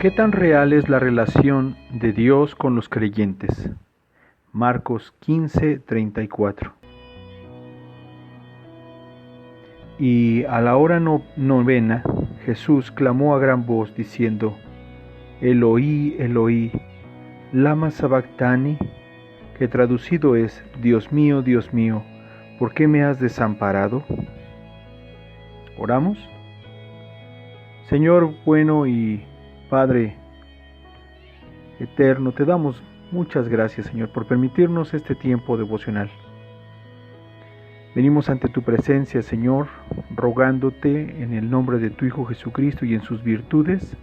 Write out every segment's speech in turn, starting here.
¿Qué tan real es la relación de Dios con los creyentes? Marcos 15:34. Y a la hora novena, Jesús clamó a gran voz diciendo: Eloí, Eloí, lama sabactani, que traducido es: Dios mío, ¿por qué me has desamparado? ¿Oramos? Señor bueno y Padre eterno, te damos muchas gracias, Señor, por permitirnos este tiempo devocional. Venimos ante tu presencia, Señor, rogándote en el nombre de tu Hijo Jesucristo y en sus virtudes,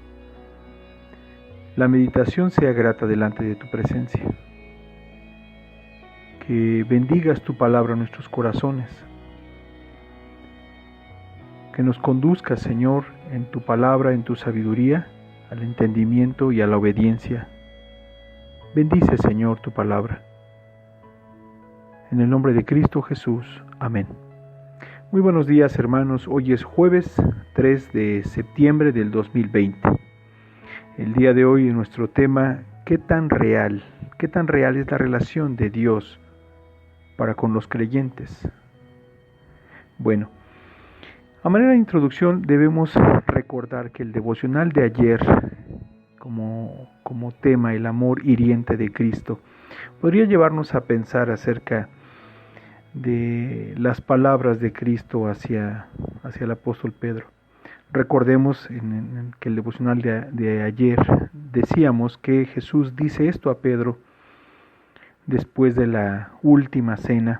la meditación sea grata delante de tu presencia. Que bendigas tu palabra en nuestros corazones. Que nos conduzcas, Señor, en tu palabra, en tu sabiduría, al entendimiento y a la obediencia. Bendice, Señor, tu palabra. En el nombre de Cristo Jesús. Amén. Muy buenos días, hermanos. Hoy es jueves 3 de septiembre del 2020. El día de hoy nuestro tema: ¿qué tan real es la relación de Dios para con los creyentes? Bueno, a manera de introducción debemos recordar que el devocional de ayer, como tema, el amor hiriente de Cristo, podría llevarnos a pensar acerca de las palabras de Cristo hacia el apóstol Pedro. Recordemos que el devocional de ayer decíamos que Jesús dice esto a Pedro después de la última cena,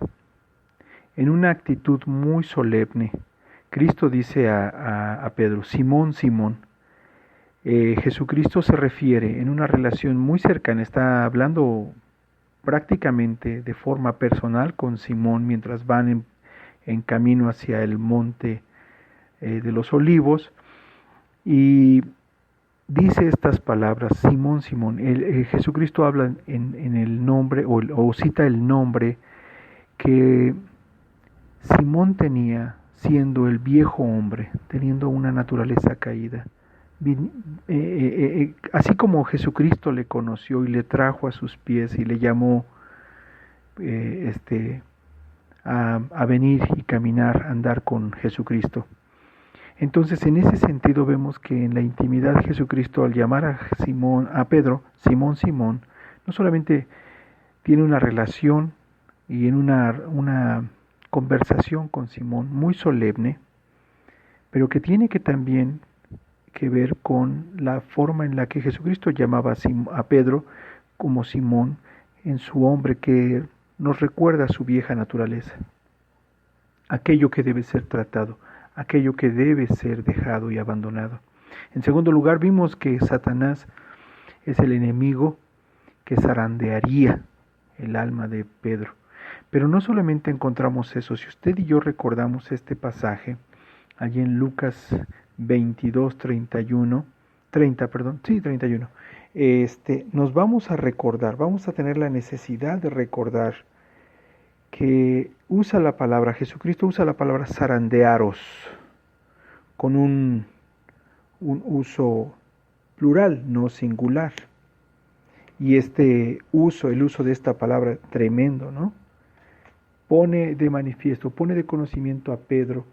en una actitud muy solemne. Cristo dice a Pedro: Simón, Simón. Jesucristo se refiere en una relación muy cercana, está hablando prácticamente de forma personal con Simón mientras van en camino hacia el monte de los Olivos, y dice estas palabras: Simón, Simón. Jesucristo habla en el nombre o cita el nombre que Simón tenía, siendo el viejo hombre, teniendo una naturaleza caída. Así como Jesucristo le conoció y le trajo a sus pies y le llamó a venir y caminar, andar con Jesucristo. Entonces, en ese sentido vemos que en la intimidad Jesucristo, al llamar a Pedro, Simón, Simón, no solamente tiene una relación y en una conversación con Simón muy solemne, pero que tiene que también que ver con la forma en la que Jesucristo llamaba a Pedro como Simón, en su hombre, que nos recuerda su vieja naturaleza, aquello que debe ser tratado, aquello que debe ser dejado y abandonado. En segundo lugar, vimos que Satanás es el enemigo que zarandearía el alma de Pedro. Pero no solamente encontramos eso. Si usted y yo recordamos este pasaje, allí en Lucas 22, 31, nos vamos a recordar, vamos a tener la necesidad de recordar que Jesucristo usa la palabra zarandearos con un uso plural, no singular. Y el uso de esta palabra tremendo, ¿no? Pone de manifiesto, pone de conocimiento a Pedro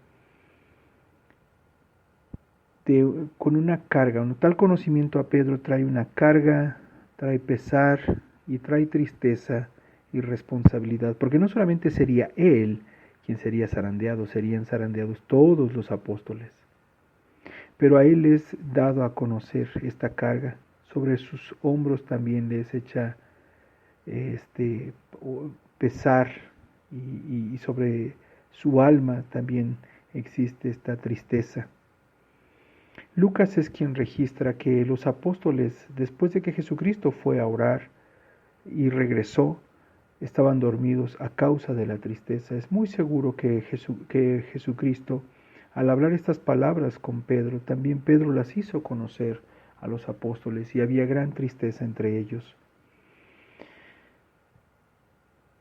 con una carga. Tal conocimiento a Pedro trae una carga, trae pesar y trae tristeza y responsabilidad, porque no solamente sería él quien sería zarandeado, serían zarandeados todos los apóstoles, pero a él es dado a conocer esta carga. Sobre sus hombros también les echa pesar, y sobre su alma también existe esta tristeza. Lucas es quien registra que los apóstoles, después de que Jesucristo fue a orar y regresó, estaban dormidos a causa de la tristeza. Es muy seguro que Jesucristo, al hablar estas palabras con Pedro, también Pedro las hizo conocer a los apóstoles, y había gran tristeza entre ellos.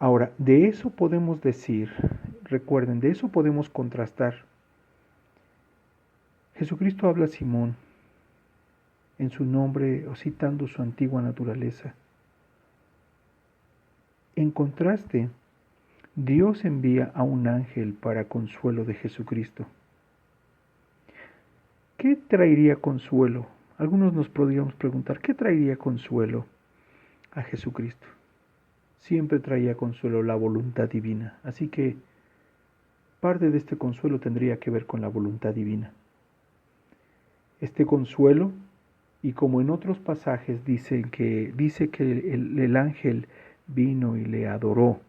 Ahora, de eso podemos decir, recuerden, de eso podemos contrastar. Jesucristo habla a Simón en su nombre o citando su antigua naturaleza. En contraste, Dios envía a un ángel para consuelo de Jesucristo. ¿Qué traería consuelo? Algunos nos podríamos preguntar, ¿qué traería consuelo a Jesucristo? Siempre traía consuelo la voluntad divina, así que parte de este consuelo tendría que ver con la voluntad divina. Este consuelo, y como en otros pasajes dice que el ángel vino y le adoró,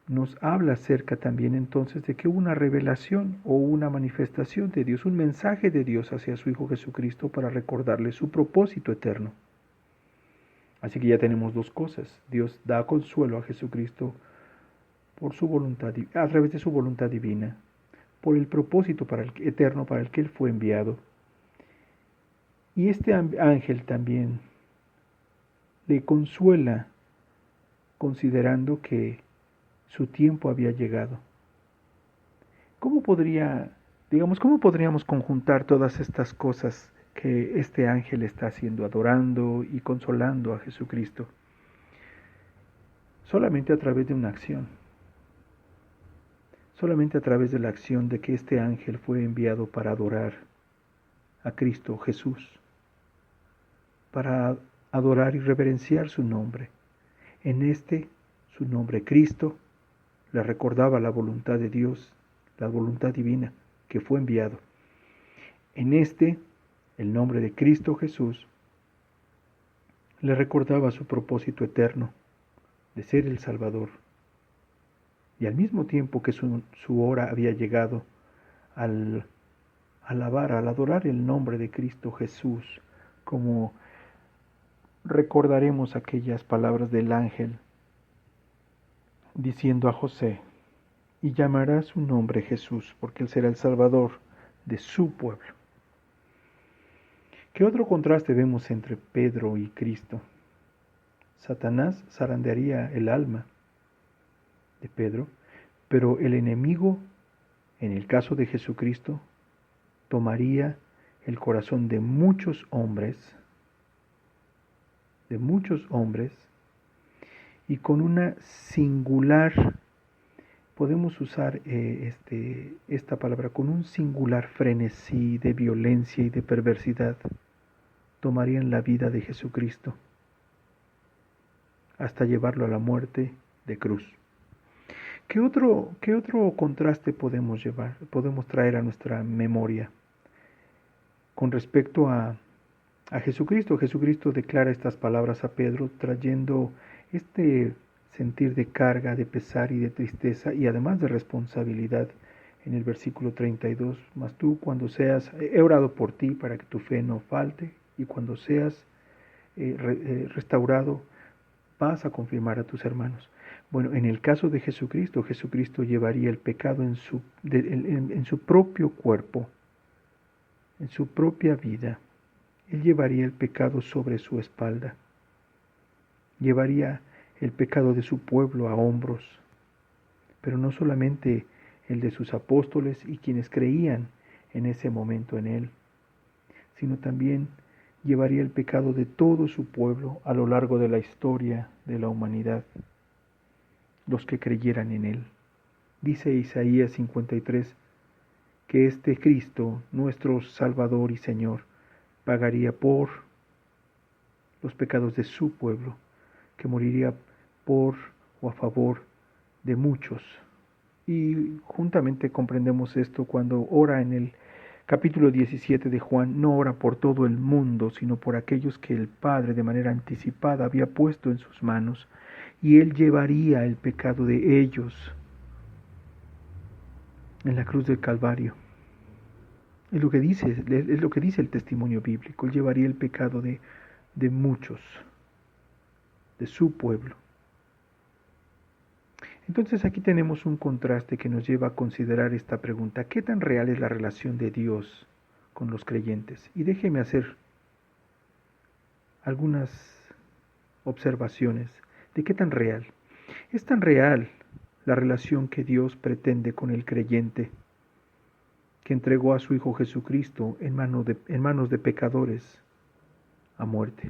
nos habla acerca también entonces de que hubo una revelación o una manifestación de Dios, un mensaje de Dios hacia su Hijo Jesucristo para recordarle su propósito eterno. Así que ya tenemos dos cosas. Dios da consuelo a Jesucristo por su voluntad, a través de su voluntad divina, por el propósito eterno para el que Él fue enviado. Y este ángel también le consuela considerando que su tiempo había llegado. ¿Cómo podríamos conjuntar todas estas cosas que este ángel está haciendo, adorando y consolando a Jesucristo? Solamente a través de una acción. Solamente a través de la acción de que este ángel fue enviado para adorar a Cristo Jesús, para adorar y reverenciar su nombre. Su nombre Cristo, le recordaba la voluntad de Dios, la voluntad divina que fue enviado. En el nombre de Cristo Jesús, le recordaba su propósito eterno de ser el Salvador. Y al mismo tiempo que su hora había llegado, al adorar el nombre de Cristo Jesús, como recordaremos aquellas palabras del ángel diciendo a José, y llamará su nombre Jesús, porque Él será el Salvador de su pueblo. ¿Qué otro contraste vemos entre Pedro y Cristo? Satanás zarandearía el alma de Pedro, pero el enemigo, en el caso de Jesucristo, tomaría el corazón de muchos hombres, y con una singular, podemos usar esta palabra, con un singular frenesí de violencia y de perversidad, tomarían la vida de Jesucristo hasta llevarlo a la muerte de cruz. ¿Qué otro contraste podemos traer a nuestra memoria con respecto a Jesucristo? Jesucristo declara estas palabras a Pedro, trayendo este sentir de carga, de pesar y de tristeza, y además de responsabilidad, en el versículo 32, mas tú cuando seas, he orado por ti para que tu fe no falte, y cuando seas restaurado, vas a confirmar a tus hermanos. Bueno, en el caso de Jesucristo, Jesucristo llevaría el pecado en su propio cuerpo, en su propia vida. Él llevaría el pecado sobre su espalda. Llevaría el pecado de su pueblo a hombros, pero no solamente el de sus apóstoles y quienes creían en ese momento en Él, sino también llevaría el pecado de todo su pueblo a lo largo de la historia de la humanidad, los que creyeran en Él. Dice Isaías 53 que este Cristo, nuestro Salvador y Señor, pagaría por los pecados de su pueblo, que moriría por o a favor de muchos. Y juntamente comprendemos esto cuando ora en el capítulo 17 de Juan, no ora por todo el mundo, sino por aquellos que el Padre de manera anticipada había puesto en sus manos, y Él llevaría el pecado de ellos en la cruz del Calvario. Es lo que dice el testimonio bíblico. Él llevaría el pecado de muchos, de su pueblo. Entonces aquí tenemos un contraste que nos lleva a considerar esta pregunta: ¿qué tan real es la relación de Dios con los creyentes? Y déjeme hacer algunas observaciones de qué tan real. Es tan real la relación que Dios pretende con el creyente, que entregó a su Hijo Jesucristo en manos de pecadores, a muerte.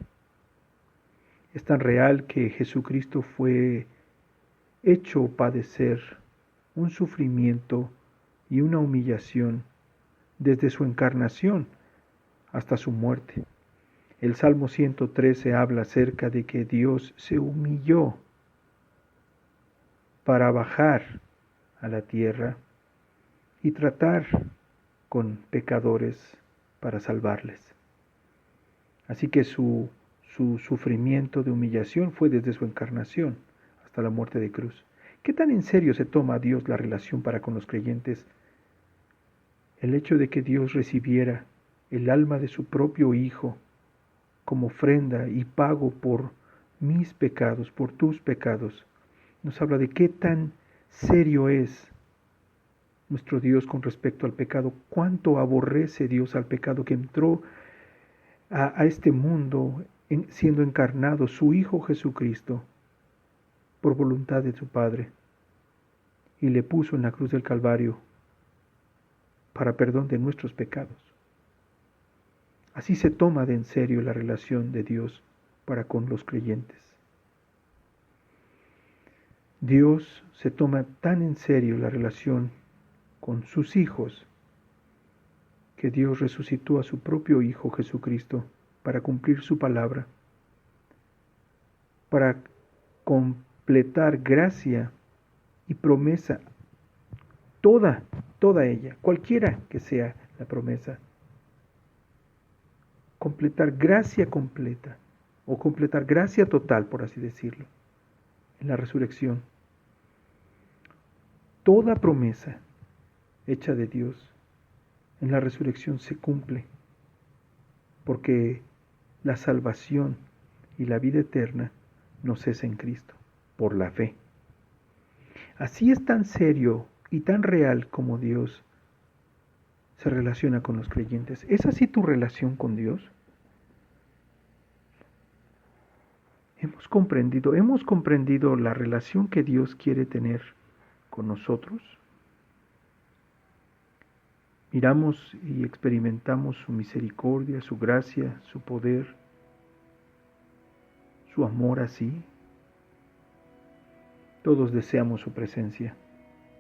Es tan real que Jesucristo fue hecho padecer un sufrimiento y una humillación desde su encarnación hasta su muerte. El Salmo 113 habla acerca de que Dios se humilló para bajar a la tierra y tratar con pecadores para salvarles. Así que su sufrimiento de humillación fue desde su encarnación hasta la muerte de cruz. ¿Qué tan en serio se toma a Dios la relación para con los creyentes? El hecho de que Dios recibiera el alma de su propio Hijo como ofrenda y pago por mis pecados, por tus pecados, nos habla de qué tan serio es nuestro Dios con respecto al pecado, cuánto aborrece Dios al pecado que entró a este mundo siendo encarnado su Hijo Jesucristo por voluntad de su Padre y le puso en la cruz del Calvario para perdón de nuestros pecados. Así se toma de en serio la relación de Dios para con los creyentes. Dios se toma tan en serio la relación con sus hijos que Dios resucitó a su propio Hijo Jesucristo para cumplir su palabra, para completar gracia y promesa, toda ella, cualquiera que sea la promesa, completar gracia completa o completar gracia total, por así decirlo, en la resurrección. Toda promesa hecha de Dios en la resurrección se cumple, porque la salvación y la vida eterna nos es en Cristo, por la fe. Así es tan serio y tan real como Dios se relaciona con los creyentes. ¿Es así tu relación con Dios? Hemos comprendido la relación que Dios quiere tener con nosotros. Miramos y experimentamos su misericordia, su gracia, su poder, su amor así. Todos deseamos su presencia,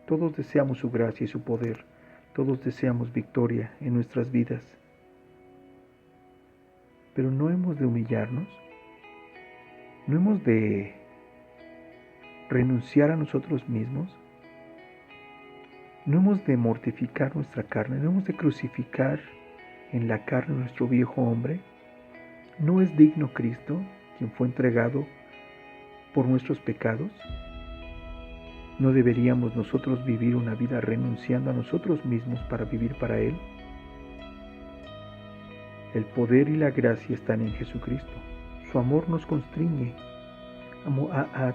todos deseamos su gracia y su poder, todos deseamos victoria en nuestras vidas. Pero no hemos de humillarnos, no hemos de renunciar a nosotros mismos, no hemos de mortificar nuestra carne, no hemos de crucificar en la carne nuestro viejo hombre. ¿No es digno Cristo, quien fue entregado por nuestros pecados? ¿No deberíamos nosotros vivir una vida renunciando a nosotros mismos para vivir para Él? El poder y la gracia están en Jesucristo. Su amor nos constriñe a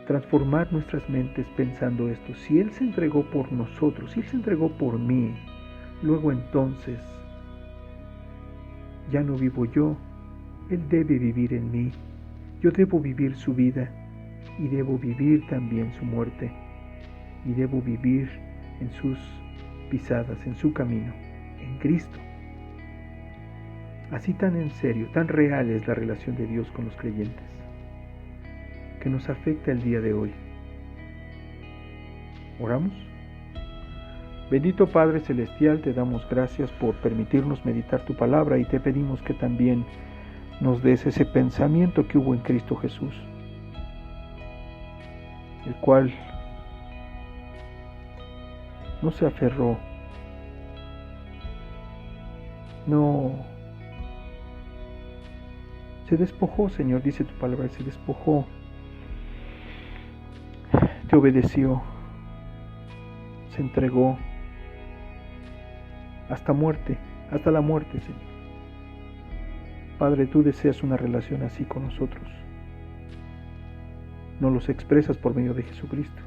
transformar nuestras mentes pensando esto. Si Él se entregó por nosotros, si Él se entregó por mí, luego entonces ya no vivo yo, Él debe vivir en mí. Yo debo vivir su vida y debo vivir también su muerte y debo vivir en sus pisadas, en su camino, en Cristo. Así tan en serio, tan real es la relación de Dios con los creyentes, que nos afecta el día de hoy. ¿Oramos? Bendito Padre Celestial, te damos gracias por permitirnos meditar tu palabra y te pedimos que también nos des ese pensamiento que hubo en Cristo Jesús, el cual no se aferró, no se despojó, Señor, dice tu palabra, se despojó, te obedeció, se entregó hasta muerte, hasta la muerte, Señor. Padre, tú deseas una relación así con nosotros. Nos los expresas por medio de Jesucristo.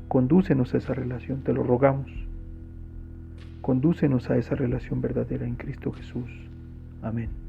Condúcenos a esa relación, te lo rogamos. Condúcenos a esa relación verdadera en Cristo Jesús. Amén.